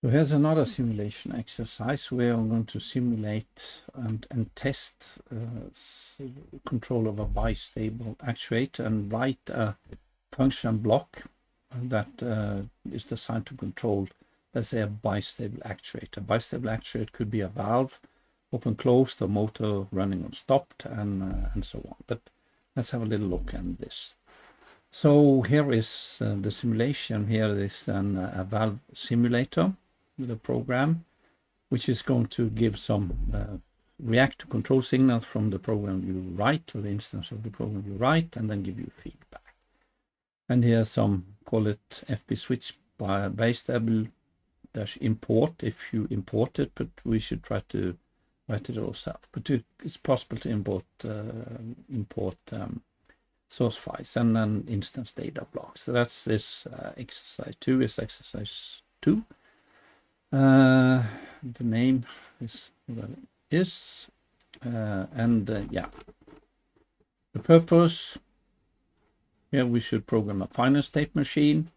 So here's another simulation exercise where I'm going to simulate and test control of a bistable actuator and write a function block that is designed to control, let's say, a bistable actuator. Bistable actuator could be a valve, open, closed, a motor running or stopped, and so on. But let's have a little look at this. So here is the simulation. Here is a valve simulator with a program which is going to give some react to control signals from the program you write, or the instance of the program you write, and then give you feedback. And here's some, call it FB switch by bistable -import if you import it, but we should try to write it ourselves. But it's possible to import source files and then instance data blocks. So that's this exercise 2 is exercise 2. The name is what it is, yeah, the purpose here, we should program a final state machine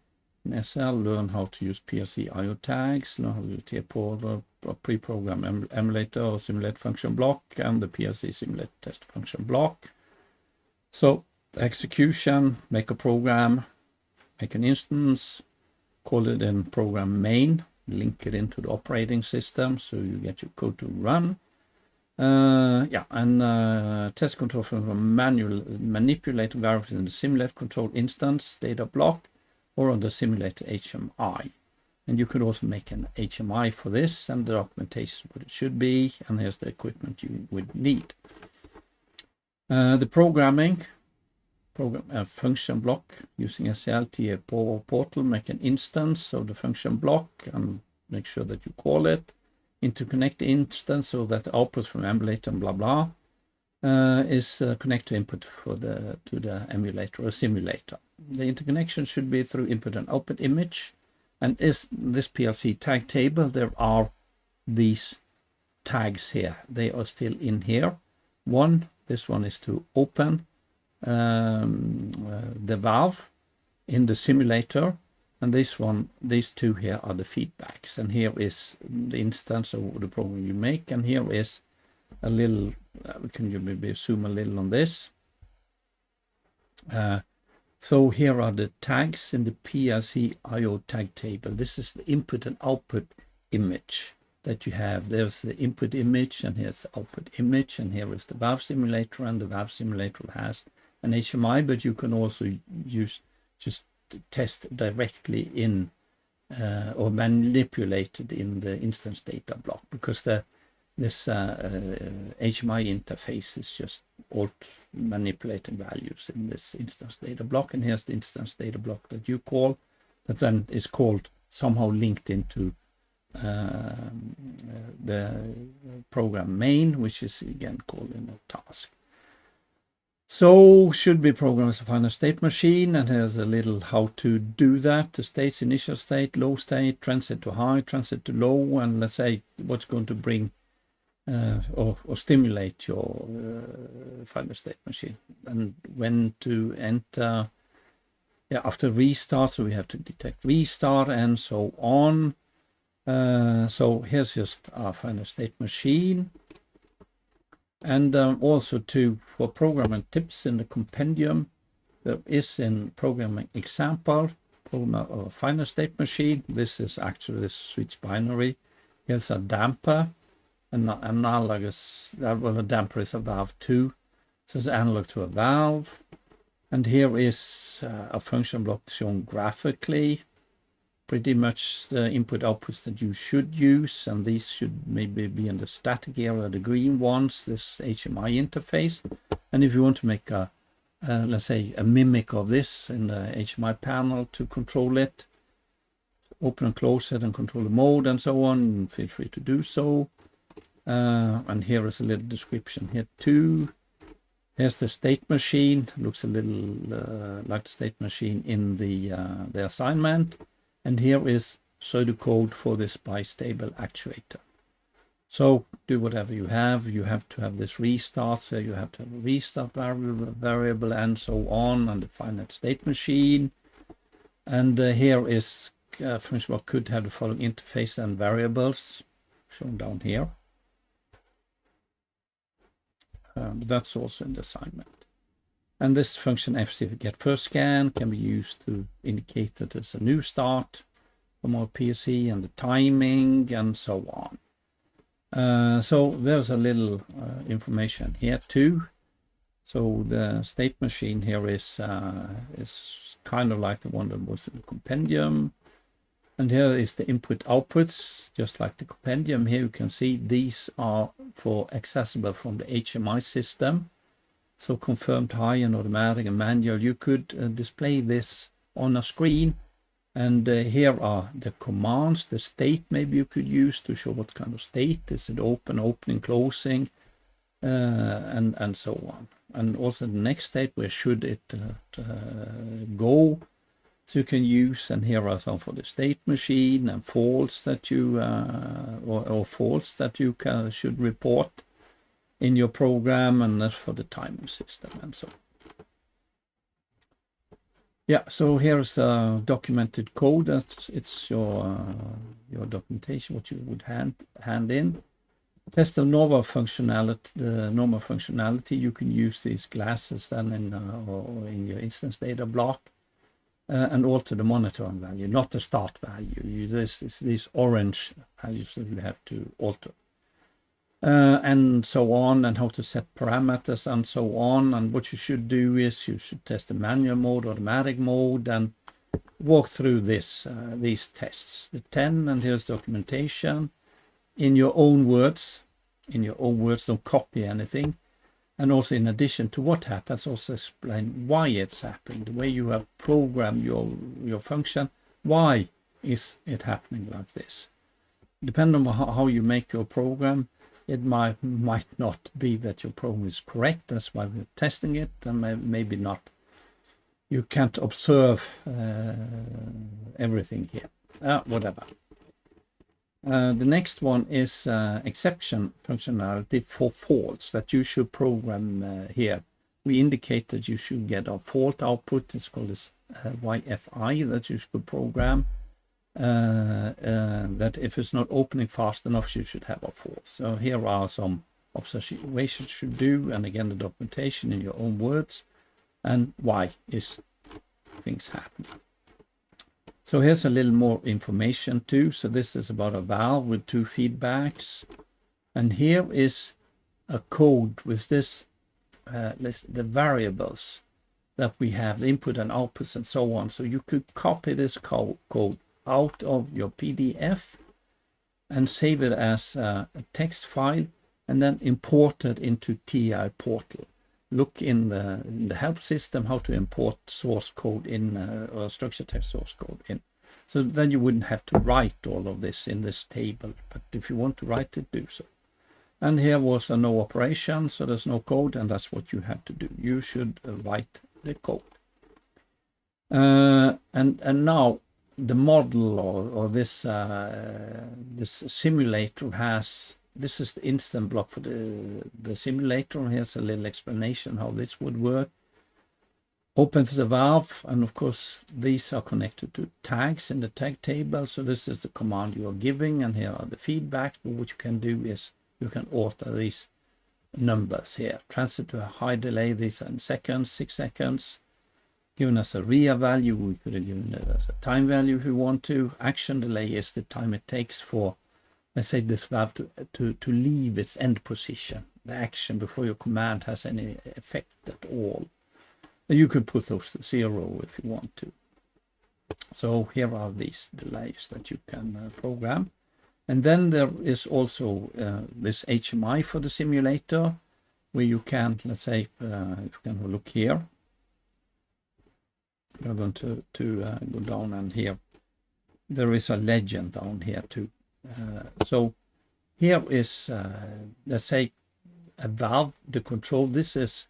in SL, learn how to use PLC IO tags, learn how to use TPOR or pre-program emulator or simulate function block, and the PLC simulate test function block. So execution, make a program, make an instance, call it in program main, link it into the operating system so you get your code to run. Yeah, and test control from a manual manipulate variables in the simulate control instance data block or on the simulated HMI. And you could also make an HMI for this, and the documentation what it should be, and here's the equipment you would need. The programming, program a function block using SLT portal, make an instance of the function block and make sure that you call it. Interconnect the instance so that the output from emulator and blah blah is connect to input to the emulator or simulator. The interconnection should be through input and output image, and is this PLC tag table. There are these tags here. They are still in here. This one is to open the valve in the simulator, and these two here are the feedbacks, and here is the instance of the program you make, and here is a little we can maybe zoom a little on this. So here are the tags in the PLC IO tag table. This is the input and output image that you have. There's the input image, and here's the output image, and here is the valve simulator, and the valve simulator has an HMI, but you can also use just test directly in or manipulated in the instance data block, because this HMI interface is just all manipulating values in this instance data block, and here's the instance data block that you call, that then is called somehow linked into the program main, which is again called in a task. So should be programmed as a final state machine, and here's a little how to do that. The states: initial state, low state, transit to high, transit to low, and let's say what's going to bring or stimulate your final state machine, and when to enter. Yeah, after restart, so we have to detect restart and so on. So here's just our final state machine. And also for programming tips in the compendium, there is in programming example, program a final state machine. This is actually this switch binary. Here's a damper, an analogous, well, a damper is a valve 2. So it's analog to a valve. And here is a function block shown graphically. Pretty much the input outputs that you should use, and these should maybe be in the static area, the green ones, this HMI interface. And if you want to make a let's say a mimic of this in the HMI panel to control it, open and close it and control the mode and so on, feel free to do so. And here is a little description here too. Here's the state machine. Looks a little like the state machine in the assignment. And here is pseudocode for this bistable actuator. So do whatever you have. You have to have this restart, so you have to have a restart variable and so on, and the finite state machine. And here is function block could have the following interface and variables shown down here. That's also in the assignment. And this function FC get first scan can be used to indicate that there's a new start from our PLC and the timing and so on. So there's a little information here too. So the state machine here is kind of like the one that was in the compendium. And here is the input outputs, just like the compendium. Here you can see these are accessible from the HMI system. So confirmed high and automatic and manual. You could display this on a screen. And here are the commands, the state maybe you could use to show what kind of state. Is it open, opening, closing, and so on. And also the next state, where should it go? So you can use, and here are some for the state machine and faults that you or faults that you should report in your program, and that's for the timing system and so on. Yeah, so here's the documented code. It's your documentation, what you would hand in. Test the normal functionality. You can use these glasses then in your instance data block, and alter the monitoring value, not the start value. These orange values that you have to alter, and so on, and how to set parameters and so on. And what you should do is you should test the manual mode, automatic mode, and walk through these tests. The 10, and here's documentation. In your own words, don't copy anything. And also, in addition to what happens, also explain why it's happening, the way you have programmed your function. Why is it happening like this? Depending on how you make your program, it might not be that your program is correct. That's why we're testing it, and maybe not. You can't observe everything here. Whatever. The next one is exception functionality for faults that you should program here. We indicate that you should get a fault output. It's called this YFI that you should program. That if it's not opening fast enough, you should have a fault. So here are some observations you should do, and again the documentation in your own words, and why is things happening. So here's a little more information too. So this is about a valve with 2 feedbacks. And here is a code with this, the variables that we have, the input and outputs and so on. So you could copy this code out of your PDF and save it as a text file, and then import it into TI portal. Look in the help system how to import source code in, or structured text source code in. So then you wouldn't have to write all of this in this table, but if you want to write it, do so. And here was a no operation, so there's no code, and that's what you have to do. You should write the code. And now the model or this this simulator has. This is the instant block for the simulator. Here's a little explanation how this would work. Opens the valve, and of course these are connected to tags in the tag table. So this is the command you are giving, and here are the feedbacks. But what you can do is you can alter these numbers here. Transit to a high delay. These are in seconds, 6 seconds. Given us a RIA value, we could have given it as a time value if we want to. Action delay is the time it takes for, let's say, this valve to leave its end position, the action before your command has any effect at all. And you could put those to 0 if you want to. So here are these delays that you can program. And then there is also this HMI for the simulator, where you can, let's say, if you can look here. We're going to go down, and here there is a legend down here too. So here is, let's say, a valve, the control. This is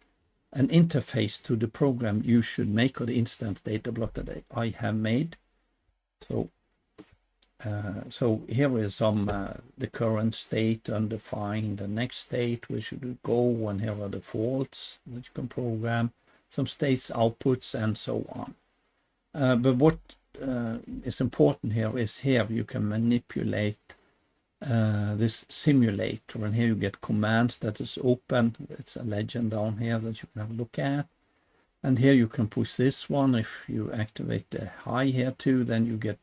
an interface to the program you should make, or the instance data block that I have made. So, so here is some the current state, undefined, the next state, where should it go, and here are the faults that you can program, some states, outputs, and so on. But what is important here is here you can manipulate this simulator, and here you get commands that is open. It's a legend down here that you can have a look at, and here you can push this one. If you activate the high here too, then you get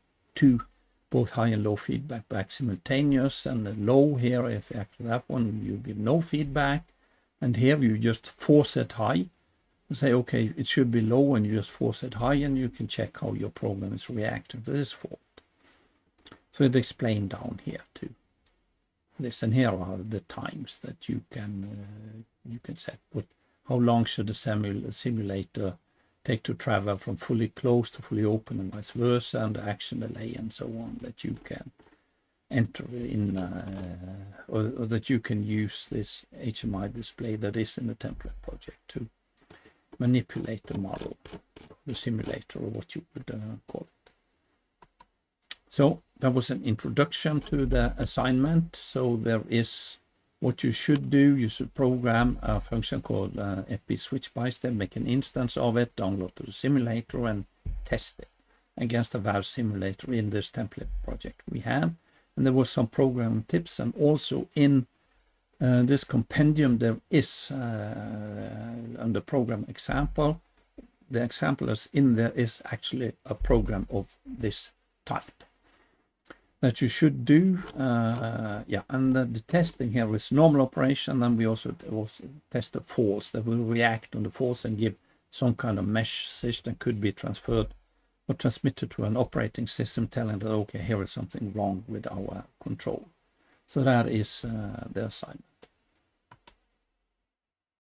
both high and low feedback back simultaneous, and the low here, if you activate that one, you give no feedback. And here you just force it high and say, okay, it should be low, and you just force it high, and you can check how your program is reacting to this fault. So it's explained down here too. This, and here are the times that you can set. How long should the simulator take to travel from fully closed to fully open, and vice versa, and the action delay and so on, that you can enter in, or that you can use this HMI display that is in the template project to manipulate the model, the simulator, or what you would call it. So that was an introduction to the assignment. So there is what you should do. You should program a function called FB switch Bistable, make an instance of it, download to the simulator, and test it against a valve simulator in this template project we have. And there was some program tips, and also in this compendium there is under program example, the example that's in there is actually a program of this type that you should do. And the testing here is normal operation, and we also test the faults that will react on the faults and give some kind of message that could be transferred or transmitted to an operating system telling that, okay, here is something wrong with our control. So that is the assignment.